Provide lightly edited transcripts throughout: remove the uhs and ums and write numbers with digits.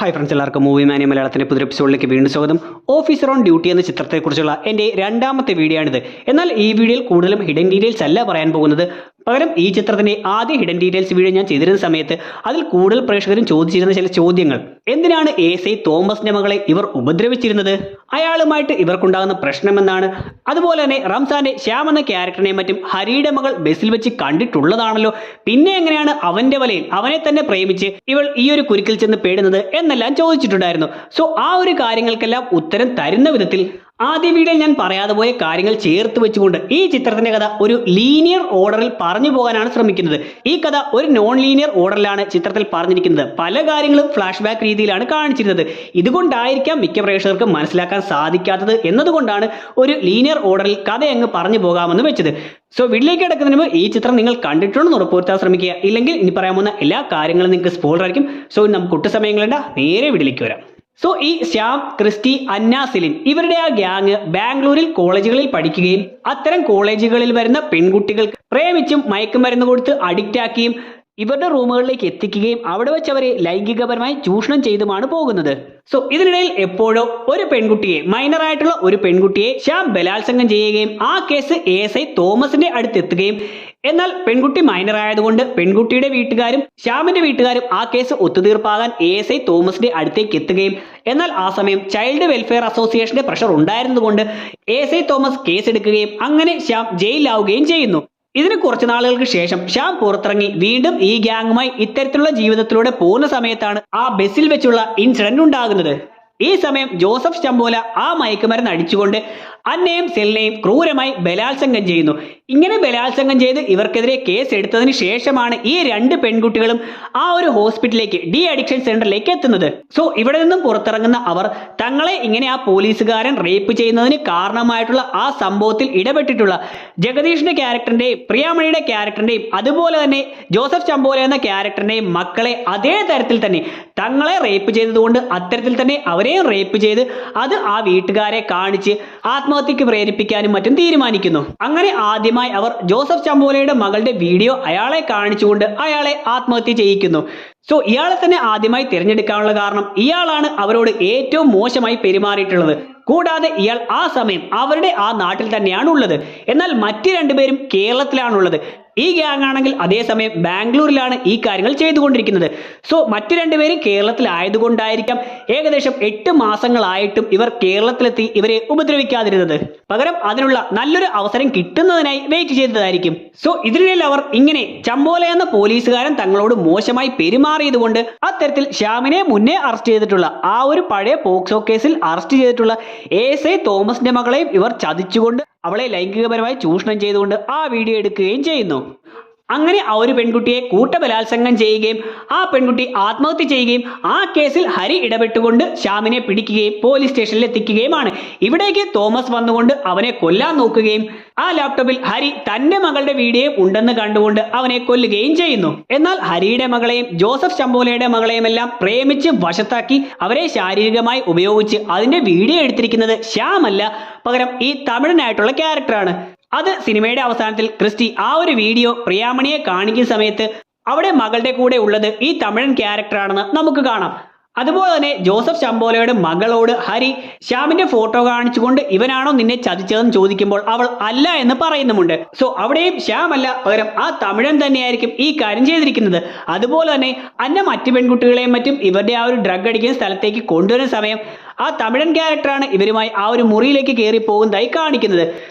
Hi friends, എല്ലാവർക്കും movie മാനിയ മലയാളത്തിൻ്റെ പുതിയ എപ്പിസോഡിലേക്ക് വീണ്ടും സ്വാഗതം. ഓഫീസർ ഓൺ ഡ്യൂട്ടി എന്ന ചിത്രത്തെക്കുറിച്ചുള്ള എൻ്റെ രണ്ടാമത്തെ വീഡിയോ ആണിത്. എന്നാൽ ഈ വീഡിയോയിൽ കൂടുതലും ഹിഡൻ ഡീറ്റെയിൽസ് അല്ല പറയാൻ പോകുന്നത്. പകരം ഈ ചിത്രത്തിൻ്റെ ആദ്യ ഹിഡൻ ഡീറ്റെയിൽസ് വീഡിയോ ഞാൻ ചെയ്തിരുന്ന സമയത്ത് അതിൽ കൂടുതൽ പ്രേക്ഷകരും ചോദിച്ചിരുന്ന ചില ചോദ്യങ്ങൾ. എന്തിനാണ് എസ് ഐ തോമസിന്റെ മകളെ ഇവർ ഉപദ്രവിച്ചിരുന്നത്? അയാളുമായിട്ട് ഇവർക്കുണ്ടാകുന്ന പ്രശ്നമെന്താണ്? അതുപോലെ തന്നെ റംസാന്റെ ശ്യാം എന്ന ക്യാരക്ടറിനെയും മറ്റും ഹരിയുടെ മകൾ ബസ്സിൽ വെച്ച് കണ്ടിട്ടുള്ളതാണല്ലോ. പിന്നെ എങ്ങനെയാണ് അവന്റെ വലയിൽ അവനെ തന്നെ പ്രേമിച്ച് ഇവൾ ഈ ഒരു കുരുക്കിൽ ചെന്ന് പേടുന്നത് എന്നെല്ലാം ചോദിച്ചിട്ടുണ്ടായിരുന്നു. സോ ആ ഒരു കാര്യങ്ങൾക്കെല്ലാം ഉത്തരം തരുന്ന വിധത്തിൽ ആദ്യ വീഡിയോയിൽ ഞാൻ പറയാതെ പോയ കാര്യങ്ങൾ ചേർത്ത് വെച്ചുകൊണ്ട് ഈ ചിത്രത്തിന്റെ കഥ ഒരു ലീനിയർ ഓർഡറിൽ പറഞ്ഞു പോകാനാണ് ശ്രമിക്കുന്നത്. ഈ കഥ ഒരു നോൺ ലീനിയർ ഓർഡറിലാണ് ചിത്രത്തിൽ പറഞ്ഞിരിക്കുന്നത്. പല കാര്യങ്ങളും ഫ്ലാഷ് ബാക്ക് രീതിയിലാണ് കാണിച്ചിരുന്നത്. ഇതുകൊണ്ടായിരിക്കാം മിക്ക പ്രേക്ഷകർക്കും മനസ്സിലാക്കാൻ സാധിക്കാത്തത് എന്നതുകൊണ്ടാണ് ഒരു ലീനിയർ ഓർഡറിൽ കഥ അങ്ങ് പറഞ്ഞു പോകാമെന്ന് വെച്ചത്. സോ വീട്ടിലേക്ക് കിടക്കുന്നതിന് മുമ്പ് ഈ ചിത്രം നിങ്ങൾ കണ്ടിട്ടുണ്ടെന്ന് ഉറപ്പുവരുത്താൻ ശ്രമിക്കുക. ഇല്ലെങ്കിൽ ഇനി പറയാൻ പോകുന്ന എല്ലാ കാര്യങ്ങളും നിങ്ങൾക്ക് സ്പോയിലർ ആയിരിക്കും. സോ നമുക്ക് ഒട്ടും സമയം കളയണ്ട, നേരെ വീട്ടിലേക്ക് വരാം. സോ ഈ ശ്യാം, ക്രിസ്റ്റി, അന്ന, സെലിൻ ഇവരുടെ ആ ഗ്യാങ് ബാംഗ്ലൂരിൽ കോളേജുകളിൽ പഠിക്കുകയും അത്തരം കോളേജുകളിൽ വരുന്ന പെൺകുട്ടികൾക്ക് പ്രേമിച്ചും മയക്കുമരുന്ന് കൊടുത്ത് അഡിക്റ്റ് ആക്കിയും ഇവരുടെ റൂമുകളിലേക്ക് എത്തിക്കുകയും അവിടെ വെച്ച് അവരെ ലൈംഗികപരമായി ചൂഷണം ചെയ്തുമാണ് പോകുന്നത്. സോ ഇതിനിടയിൽ എപ്പോഴോ ഒരു പെൺകുട്ടിയെ, മൈനർ ആയിട്ടുള്ള ഒരു പെൺകുട്ടിയെ ശ്യാം ബലാത്സംഗം ചെയ്യുകയും ആ കേസ് എസ് ഐ തോമസിന്റെ അടുത്തെത്തുകയും, എന്നാൽ പെൺകുട്ടി മൈനർ ആയതുകൊണ്ട് പെൺകുട്ടിയുടെ വീട്ടുകാരും ശ്യാമിന്റെ വീട്ടുകാരും ആ കേസ് ഒത്തുതീർപ്പാകാൻ എസ് ഐ തോമസിന്റെ അടുത്തേക്ക് എത്തുകയും, എന്നാൽ ആ സമയം ചൈൽഡ് വെൽഫെയർ അസോസിയേഷന്റെ പ്രഷർ ഉണ്ടായിരുന്നതുകൊണ്ട് എസ് ഐ തോമസ് കേസെടുക്കുകയും അങ്ങനെ ശ്യാം ജയിലിലാവുകയും ചെയ്യുന്നു. ഇതിന് കുറച്ച് നാളുകൾക്ക് ശേഷം ശ്യാം പുറത്തിറങ്ങി വീണ്ടും ഈ ഗ്യാങ്ങുമായി ഇത്തരത്തിലുള്ള ജീവിതത്തിലൂടെ പോകുന്ന സമയത്താണ് ആ ബസ്സിൽ വെച്ചുള്ള ഇൻസിഡന്റ് ഉണ്ടാകുന്നത്. ഈ സമയം ജോസഫ് ചമ്പോല ആ മയക്കുമരുന്ന് അടിച്ചുകൊണ്ട് അന്നയും സെലിനെയും ക്രൂരമായി ബലാത്സംഗം ചെയ്യുന്നു. ഇങ്ങനെ ബലാത്സംഗം ചെയ്ത് ഇവർക്കെതിരെ കേസ് എടുത്തതിന് ശേഷമാണ് ഈ രണ്ട് പെൺകുട്ടികളും ആ ഒരു ഹോസ്പിറ്റലിലേക്ക്, ഡി അഡിക്ഷൻ സെന്ററിലേക്ക് എത്തുന്നത്. സോ ഇവിടെ നിന്നും പുറത്തിറങ്ങുന്ന അവർ തങ്ങളെ ഇങ്ങനെ ആ പോലീസുകാരൻ റേപ്പ് ചെയ്യുന്നതിന് കാരണമായിട്ടുള്ള ആ സംഭവത്തിൽ ഇടപെട്ടിട്ടുള്ള ജഗദീഷിന്റെ ക്യാരക്ടറിന്റെയും പ്രിയാമണിയുടെ ക്യാരക്ടറിന്റെയും അതുപോലെ തന്നെ ജോസഫ് ചമ്പോല എന്ന ക്യാരക്ടറിന്റെയും മക്കളെ അതേ തരത്തിൽ തന്നെ തങ്ങളെ റേപ്പ് ചെയ്തതുകൊണ്ട് അത്തരത്തിൽ തന്നെ അവരെയും റേപ്പ് ചെയ്ത് അത് ആ വീട്ടുകാരെ കാണിച്ച് ആത്മഹത്യക്ക് പ്രേരിപ്പിക്കാനും മറ്റും തീരുമാനിക്കുന്നു. അങ്ങനെ ആദ്യമായി അവർ ജോസഫ് ചമ്പോലയുടെ മകളുടെ വീഡിയോ അയാളെ കാണിച്ചുകൊണ്ട് അയാളെ ആത്മഹത്യ ചെയ്യിക്കുന്നു. സോ ഇയാളെ തന്നെ ആദ്യമായി തിരഞ്ഞെടുക്കാനുള്ള കാരണം ഇയാളാണ് അവരോട് ഏറ്റവും മോശമായി പെരുമാറിയിട്ടുള്ളത്. കൂടാതെ ഇയാൾ ആ സമയം അവരുടെ ആ നാട്ടിൽ തന്നെയാണ് ഉള്ളത്. എന്നാൽ മറ്റു രണ്ടുപേരും കേരളത്തിലാണുള്ളത്. ഈ ഗ്യാങ് ആണെങ്കിൽ അതേസമയം ബാംഗ്ലൂരിലാണ് ഈ കാര്യങ്ങൾ ചെയ്തുകൊണ്ടിരിക്കുന്നത്. സോ മറ്റു രണ്ടുപേരും കേരളത്തിലായതുകൊണ്ടായിരിക്കാം ഏകദേശം 8 മാസങ്ങളായിട്ടും ഇവർ കേരളത്തിലെത്തി ഇവരെ ഉപദ്രവിക്കാതിരുന്നത്. പകരം അതിനുള്ള നല്ലൊരു അവസരം കിട്ടുന്നതിനായി വെയിറ്റ് ചെയ്തതായിരിക്കും. സോ ഇതിനിടയിൽ അവർ ഇങ്ങനെ ചമ്പോല എന്ന പോലീസുകാരൻ തങ്ങളോട് മോശമായി പെരുമാറിയതുകൊണ്ട് അത്തരത്തിൽ ശ്യാമിനെ മുന്നേ അറസ്റ്റ് ചെയ്തിട്ടുള്ള ആ ഒരു പഴയ പോക്സോ കേസിൽ അറസ്റ്റ് ചെയ്തിട്ടുള്ള എസ് ഐ തോമസിന്റെ മകളെയും ഇവർ ചതിച്ചുകൊണ്ട് അവളെ ലൈംഗികപരമായി ചൂഷണം ചെയ്തുകൊണ്ട് ആ വീഡിയോ എടുക്കുകയും ചെയ്യുന്നു. അങ്ങനെ ആ ഒരു പെൺകുട്ടിയെ കൂട്ടബലാത്സംഗം ചെയ്യുകയും ആ പെൺകുട്ടി ആത്മഹത്യ ചെയ്യുകയും ആ കേസിൽ ഹരി ഇടപെട്ടുകൊണ്ട് ശ്യാമിനെ പിടിക്കുകയും പോലീസ് സ്റ്റേഷനിൽ എത്തിക്കുകയുമാണ്. ഇവിടേക്ക് തോമസ് വന്നുകൊണ്ട് അവനെ കൊല്ലാൻ നോക്കുകയും ആ ലാപ്ടോപ്പിൽ ഹരി തന്റെ മകളുടെ വീഡിയോ ഉണ്ടെന്ന് കണ്ടുകൊണ്ട് അവനെ കൊല്ലുകയും ചെയ്യുന്നു. എന്നാൽ ഹരിയുടെ മകളെയും ജോസഫ് ചമ്പോലയുടെ മകളെയും എല്ലാം പ്രേമിച്ച് വശത്താക്കി അവരെ ശാരീരികമായി ഉപയോഗിച്ച് അതിന്റെ വീഡിയോ എടുത്തിരിക്കുന്നത് ശ്യാമല്ല, പകരം ഈ തമിഴനായിട്ടുള്ള ക്യാരക്ടറാണ്. അത് സിനിമയുടെ അവസാനത്തിൽ ക്രിസ്റ്റി ആ ഒരു വീഡിയോ പ്രിയാമണിയെ കാണിക്കുന്ന സമയത്ത് അവിടെ മകളുടെ കൂടെ ഉള്ളത് ഈ തമിഴൻ ക്യാരക്ടറാണെന്ന് നമുക്ക് കാണാം. അതുപോലെ തന്നെ ജോസഫ് ചമ്പോലയുടെ മകളോട് ഹരി ശ്യാമിന്റെ ഫോട്ടോ കാണിച്ചുകൊണ്ട് ഇവനാണോ നിന്നെ ചതിച്ചതെന്ന് ചോദിക്കുമ്പോൾ അവൾ അല്ല എന്ന് പറയുന്നുമുണ്ട്. സോ അവിടെയും ശ്യാം അല്ല, പകരം ആ തമിഴൻ തന്നെയായിരിക്കും ഈ കാര്യം ചെയ്തിരിക്കുന്നത്. അതുപോലെ തന്നെ അന്ന മറ്റു പെൺകുട്ടികളെയും മറ്റും ഇവരുടെ ആ ഒരു ഡ്രഗ് അടിക്കുന്ന സ്ഥലത്തേക്ക് കൊണ്ടുവരുന്ന സമയം ആ തമിഴൻ ക്യാരക്ടറാണ് ഇവരുമായി ആ ഒരു മുറിയിലേക്ക് കയറി പോകുന്നതായി കാണിക്കുന്നത്.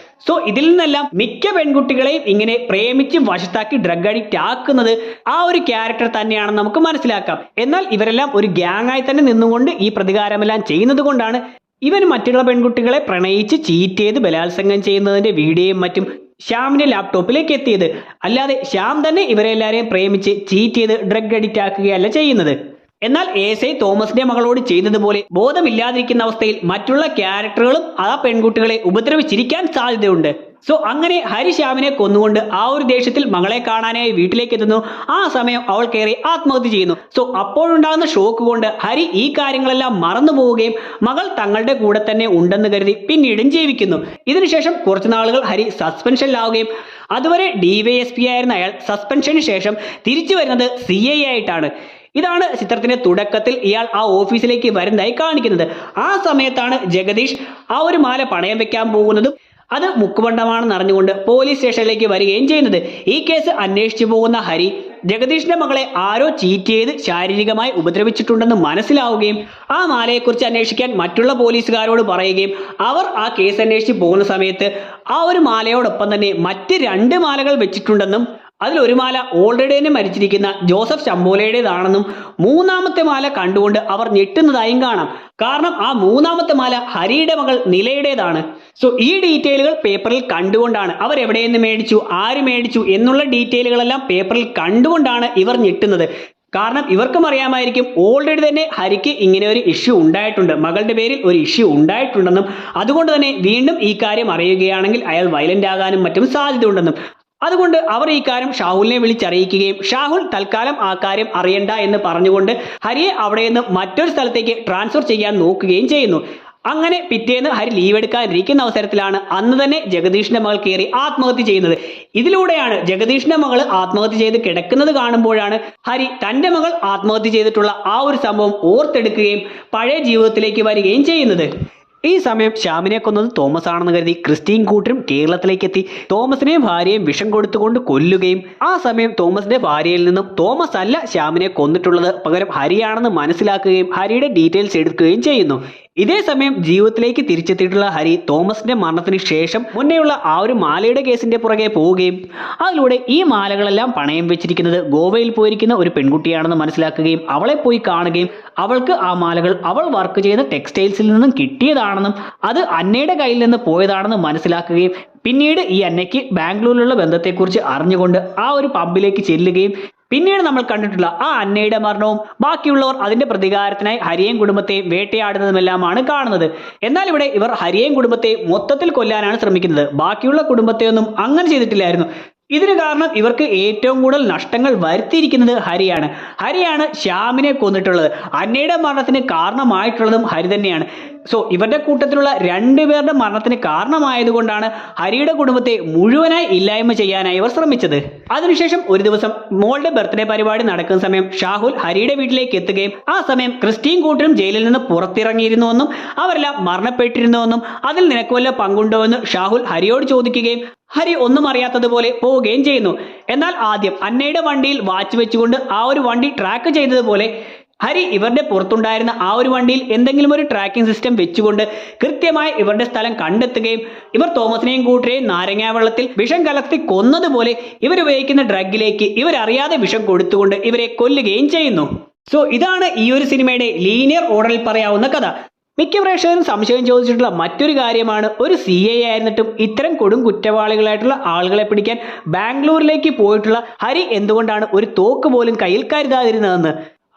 സോ ഇതിൽ നിന്നെല്ലാം മിക്ക പെൺകുട്ടികളെയും ഇങ്ങനെ പ്രേമിച്ച് വശത്താക്കി ഡ്രഗ് അഡിക്റ്റ് ആക്കുന്നത് ആ ഒരു ക്യാരക്ടർ തന്നെയാണെന്ന് നമുക്ക് മനസ്സിലാക്കാം. എന്നാൽ ഇവരെല്ലാം ഒരു ഗ്യാങ്ങായി തന്നെ നിന്നുകൊണ്ട് ഈ പ്രതികാരമെല്ലാം ചെയ്യുന്നത് കൊണ്ടാണ് ഇവൻ മറ്റുള്ള പെൺകുട്ടികളെ പ്രണയിച്ച് ചീറ്റ് ചെയ്ത് ബലാത്സംഗം ചെയ്യുന്നതിന്റെ വീഡിയോയും മറ്റും ശ്യാമിന്റെ ലാപ്ടോപ്പിലേക്ക് എത്തിയത്. അല്ലാതെ ശ്യാം തന്നെ ഇവരെല്ലാരെയും പ്രേമിച്ച് ചീറ്റ് ചെയ്ത് ഡ്രഗ് അഡിക്റ്റ് ആക്കുകയല്ല ചെയ്യുന്നത്. എന്നാൽ എസ് ഐ തോമസിന്റെ മകളോട് ചെയ്തതുപോലെ ബോധമില്ലാതിരിക്കുന്ന അവസ്ഥയിൽ മറ്റുള്ള ക്യാരക്ടറുകളും ആ പെൺകുട്ടികളെ ഉപദ്രവിച്ചിരിക്കാൻ സാധ്യതയുണ്ട്. സോ അങ്ങനെ ഹരി ശ്യാമിനെ കൊന്നുകൊണ്ട് ആ ഒരു ദേഷ്യത്തിൽ മകളെ കാണാനായി വീട്ടിലേക്ക് എത്തുന്നു. ആ സമയം അവൾ കയറി ആത്മഹത്യ ചെയ്യുന്നു. സോ അപ്പോഴുണ്ടാകുന്ന ഷോക്ക് കൊണ്ട് ഹരി ഈ കാര്യങ്ങളെല്ലാം മറന്നു പോവുകയും മകൾ തങ്ങളുടെ കൂടെ തന്നെ ഉണ്ടെന്ന് കരുതി പിന്നീടും ജീവിക്കുന്നു. ഇതിനുശേഷം കുറച്ചു നാളുകൾ ഹരി സസ്പെൻഷനിലാവുകയും അതുവരെ DYSP ആയിരുന്ന അയാൾ സസ്പെൻഷന് ശേഷം തിരിച്ചു വരുന്നത് CI ആയിട്ടാണ്. ഇതാണ് ചിത്രത്തിന്റെ തുടക്കത്തിൽ ഇയാൾ ആ ഓഫീസിലേക്ക് വരുന്നതായി കാണിക്കുന്നത്. ആ സമയത്താണ് ജഗദീഷ് ആ ഒരു മാല പണയം വെക്കാൻ പോകുന്നതും അത് മുക്കുപണ്ടമാണെന്ന് അറിഞ്ഞുകൊണ്ട് പോലീസ് സ്റ്റേഷനിലേക്ക് വരികയും ചെയ്യുന്നത്. ഈ കേസ് അന്വേഷിച്ചു പോകുന്ന ഹരി ജഗദീഷിന്റെ മകളെ ആരോ ചീറ്റ് ചെയ്ത് ശാരീരികമായി ഉപദ്രവിച്ചിട്ടുണ്ടെന്ന് മനസ്സിലാവുകയും ആ മാലയെക്കുറിച്ച് അന്വേഷിക്കാൻ മറ്റുള്ള പോലീസുകാരോട് പറയുകയും അവർ ആ കേസ് അന്വേഷിച്ച് പോകുന്ന സമയത്ത് ആ ഒരു മാലയോടൊപ്പം തന്നെ മറ്റ് 2 മാലകൾ വെച്ചിട്ടുണ്ടെന്നും അതിലൊരു മാല ഓൾറെഡി തന്നെ മരിച്ചിരിക്കുന്ന ജോസഫ് ശംഭോലയുടേതാണെന്നും 3ാമത്തെ മാല കണ്ടുകൊണ്ട് അവർ ഞെട്ടുന്നതായും കാണാം. കാരണം ആ 3ാമത്തെ മാല ഹരിയുടെ മകൾ നിലയുടേതാണ്. സോ ഈ ഡീറ്റെയിലുകൾ പേപ്പറിൽ കണ്ടുകൊണ്ടാണ് അവർ എവിടെ നിന്ന് മേടിച്ചു, ആര് മേടിച്ചു എന്നുള്ള ഡീറ്റെയിലുകളെല്ലാം പേപ്പറിൽ കണ്ടുകൊണ്ടാണ് ഇവർ ഞെട്ടുന്നത്. കാരണം ഇവർക്കും അറിയാമായിരിക്കും ഓൾറെഡി തന്നെ ഹരിക്ക് ഇങ്ങനെ ഒരു ഇഷ്യൂ ഉണ്ടായിട്ടുണ്ട്, മകളുടെ പേരിൽ ഒരു ഇഷ്യൂ ഉണ്ടായിട്ടുണ്ടെന്നും അതുകൊണ്ട് തന്നെ വീണ്ടും ഈ കാര്യം അറിയുകയാണെങ്കിൽ അയാൾ വയലന്റ് ആകാനും മറ്റും സാധ്യതയുണ്ടെന്നും അതുകൊണ്ട് അവർ ഈ കാര്യം ഷാഹുലിനെ വിളിച്ചറിയിക്കുകയും ഷാഹുൽ തൽക്കാലം ആ കാര്യം അറിയണ്ട എന്ന് പറഞ്ഞുകൊണ്ട് ഹരിയെ അവിടെ നിന്ന് മറ്റൊരു സ്ഥലത്തേക്ക് ട്രാൻസ്ഫർ ചെയ്യാൻ നോക്കുകയും ചെയ്യുന്നു. അങ്ങനെ പിറ്റേന്ന് ഹരി ലീവ് എടുക്കാനിരിക്കുന്ന അവസരത്തിലാണ് അന്ന് തന്നെ ജഗദീഷിന്റെ മകൾ കയറി ആത്മഹത്യ ചെയ്യുന്നത്. ഇതിലൂടെയാണ് ജഗദീഷിന്റെ മകൾ ആത്മഹത്യ ചെയ്ത് കിടക്കുന്നത് കാണുമ്പോഴാണ് ഹരി തന്റെ മകൾ ആത്മഹത്യ ചെയ്തിട്ടുള്ള ആ ഒരു സംഭവം ഓർത്തെടുക്കുകയും പഴയ ജീവിതത്തിലേക്ക് വരികയും ചെയ്യുന്നത്. ഈ സമയം ശ്യാമിനെ കൊന്നത് തോമസ് ആണെന്ന് കരുതി ക്രിസ്റ്റീൻ കൂട്ടരും കേരളത്തിലേക്ക് എത്തി തോമസിനെയും ഭാര്യയും വിഷം കൊടുത്തുകൊണ്ട് കൊല്ലുകയും ആ സമയം തോമസിന്റെ ഭാര്യയിൽ നിന്നും തോമസ് അല്ല ശ്യാമിനെ കൊന്നിട്ടുള്ളത്, പകരം ഹരിയാണെന്ന് മനസ്സിലാക്കുകയും ഹരിയുടെ ഡീറ്റെയിൽസ് എടുക്കുകയും ചെയ്യുന്നു. ഇതേ സമയം ജീവിതത്തിലേക്ക് തിരിച്ചെത്തിയിട്ടുള്ള ഹരി തോമസിന്റെ മരണത്തിന് ശേഷം മുന്നേയുള്ള ആ ഒരു മാലയുടെ കേസിന്റെ പുറകെ പോവുകയും അതിലൂടെ ഈ മാലകളെല്ലാം പണയം വെച്ചിരിക്കുന്നത് ഗോവയിൽ പോയിരിക്കുന്ന ഒരു പെൺകുട്ടിയാണെന്ന് മനസ്സിലാക്കുകയും അവളെ പോയി കാണുകയും അവൾക്ക് ആ മാലകൾ അവൾ വർക്ക് ചെയ്ത ടെക്സ്റ്റൈൽസിൽ നിന്നും കിട്ടിയതാണെന്നും അത് അന്നയുടെ കയ്യിൽ നിന്ന് പോയതാണെന്ന് മനസ്സിലാക്കുകയും പിന്നീട് ഈ അന്നയ്ക്ക് ബാംഗ്ലൂരിലുള്ള ബന്ധത്തെക്കുറിച്ച് അറിഞ്ഞുകൊണ്ട് ആ ഒരു പബ്ബിലേക്ക് ചെല്ലുകയും പിന്നീട് നമ്മൾ കണ്ടിട്ടുള്ള ആ അന്നയുടെ മരണവും ബാക്കിയുള്ളവർ അതിന്റെ പ്രതികാരത്തിനായി ഹരിയേയും കുടുംബത്തെയും വേട്ടയാടുന്നതുമെല്ലാമാണ് കാണുന്നത്. എന്നാൽ ഇവിടെ ഇവർ ഹരിയേയും കുടുംബത്തെയും മൊത്തത്തിൽ കൊല്ലാനാണ് ശ്രമിക്കുന്നത്. ബാക്കിയുള്ള കുടുംബത്തെയൊന്നും അങ്ങനെ ചെയ്തിട്ടില്ലായിരുന്നു. ഇതിന് കാരണം ഇവർക്ക് ഏറ്റവും കൂടുതൽ നഷ്ടങ്ങൾ വരുത്തിയിരിക്കുന്നത് ഹരിയാണ് ശ്യാമിനെ കൊന്നിട്ടുള്ളത്. അന്നയുടെ മരണത്തിന് കാരണമായിട്ടുള്ളതും ഹരി തന്നെയാണ്. സോ ഇവരുടെ കൂട്ടത്തിലുള്ള 2 പേരുടെ മരണത്തിന് കാരണമായതുകൊണ്ടാണ് ഹരിയുടെ കുടുംബത്തെ മുഴുവനായി ഇല്ലായ്മ ചെയ്യാനായി ഇവർ ശ്രമിച്ചത്. അതിനുശേഷം ഒരു ദിവസം മോളുടെ ബർത്ത്ഡേ പരിപാടി നടക്കുന്ന സമയം ഷാഹുൽ ഹരിയുടെ വീട്ടിലേക്ക് എത്തുകയും ആ സമയം ക്രിസ്റ്റീൻ കൂട്ടരും ജയിലിൽ നിന്ന് പുറത്തിറങ്ങിയിരുന്നുവെന്നും അവരെല്ലാം മരണപ്പെട്ടിരുന്നുവെന്നും അതിൽ നിനക്ക് വല്ല പങ്കുണ്ടോ എന്ന് ഷാഹുൽ ഹരിയോട് ചോദിക്കുകയും ഹരി ഒന്നും അറിയാത്തതുപോലെ പോവുകയും ചെയ്യുന്നു. എന്നാൽ ആദ്യം അന്നയുടെ വണ്ടിയിൽ വാച്ച് വെച്ചുകൊണ്ട് ആ ഒരു വണ്ടി ട്രാക്ക് ചെയ്തതുപോലെ ഹരി ഇവരുടെ പുറത്തുണ്ടായിരുന്ന ആ ഒരു വണ്ടിയിൽ എന്തെങ്കിലും ഒരു ട്രാക്കിംഗ് സിസ്റ്റം വെച്ചുകൊണ്ട് കൃത്യമായി ഇവരുടെ സ്ഥലം കണ്ടെത്തുകയും ഇവർ തോമസിനെയും കൂട്ടരെയും നാരങ്ങാ വെള്ളത്തിൽ വിഷം കലർത്തി കൊന്നതുപോലെ ഇവരുപയോഗിക്കുന്ന ഡ്രഗിലേക്ക് ഇവരറിയാതെ വിഷം കൊടുത്തുകൊണ്ട് ഇവരെ കൊല്ലുകയും ചെയ്യുന്നു. സോ ഇതാണ് ഈ ഒരു സിനിമയുടെ ലീനിയർ ഓർഡറിൽ പറയാവുന്ന കഥ. മിക്ക പ്രേക്ഷകരും സംശയം ചോദിച്ചിട്ടുള്ള മറ്റൊരു കാര്യമാണ്, ഒരു CI ആയിരുന്നിട്ടും ഇത്തരം കൊടും കുറ്റവാളികളായിട്ടുള്ള ആളുകളെ പിടിക്കാൻ ബാംഗ്ലൂരിലേക്ക് പോയിട്ടുള്ള ഹരി എന്തുകൊണ്ടാണ് ഒരു തോക്ക് പോലും കയ്യിൽ കരുതാതിരുന്നതെന്ന്.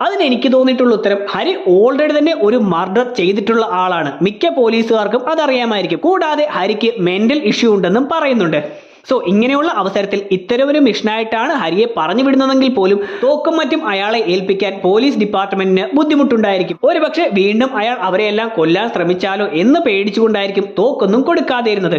അതിന് എനിക്ക് തോന്നിയിട്ടുള്ള ഉത്തരം, ഹരി ഓൾറെഡി തന്നെ ഒരു മർഡർ ചെയ്തിട്ടുള്ള ആളാണ്. മിക്ക പോലീസുകാർക്കും അതറിയാമായിരിക്കും. കൂടാതെ ഹരിക്ക് മെന്റൽ ഇഷ്യൂ ഉണ്ടെന്നും പറയുന്നുണ്ട്. സോ ഇങ്ങനെയുള്ള അവസരത്തിൽ ഇത്തരമൊരു മിഷനായിട്ടാണ് ഹരിയെ പറഞ്ഞു വിടുന്നതെങ്കിൽ പോലും തോക്കും മറ്റും അയാളെ ഏൽപ്പിക്കാൻ പോലീസ് ഡിപ്പാർട്ട്മെന്റിന് ബുദ്ധിമുട്ടുണ്ടായിരിക്കും. ഒരുപക്ഷെ വീണ്ടും അയാൾ അവരെയെല്ലാം കൊല്ലാൻ ശ്രമിച്ചാലോ എന്ന് പേടിച്ചുകൊണ്ടായിരിക്കും തോക്കൊന്നും കൊടുക്കാതിരുന്നത്.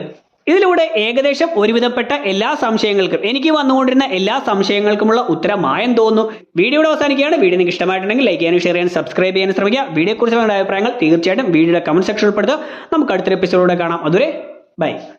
ഇതിലൂടെ ഏകദേശം ഒരുവിധപ്പെട്ട എല്ലാ സംശയങ്ങൾക്കും, എനിക്ക് വന്നുകൊണ്ടിരുന്ന എല്ലാ സംശയങ്ങൾക്കുമുള്ള ഉത്തരമായെന്ന് തോന്നുന്നു. വീഡിയോയുടെ അവസാനിക്കുകയാണ്. വീഡിയോ നിങ്ങൾക്ക് ഇഷ്ടമായിട്ടുണ്ടെങ്കിൽ ലൈക്ക് ചെയ്യാനും ഷെയർ ചെയ്യാനും സബ്സ്ക്രൈബ് ചെയ്യാനും ശ്രമിക്കുക. വീഡിയോയെക്കുറിച്ചുള്ള അഭിപ്രായങ്ങൾ തീർച്ചയായിട്ടും വീഡിയോയുടെ കമന്റ് സെക്ഷനിൽ ഉൾപ്പെടുത്തുക. നമുക്ക് അടുത്തൊരു എപ്പിസോഡിലൂടെ കാണാം. അതുവരെ ബൈ.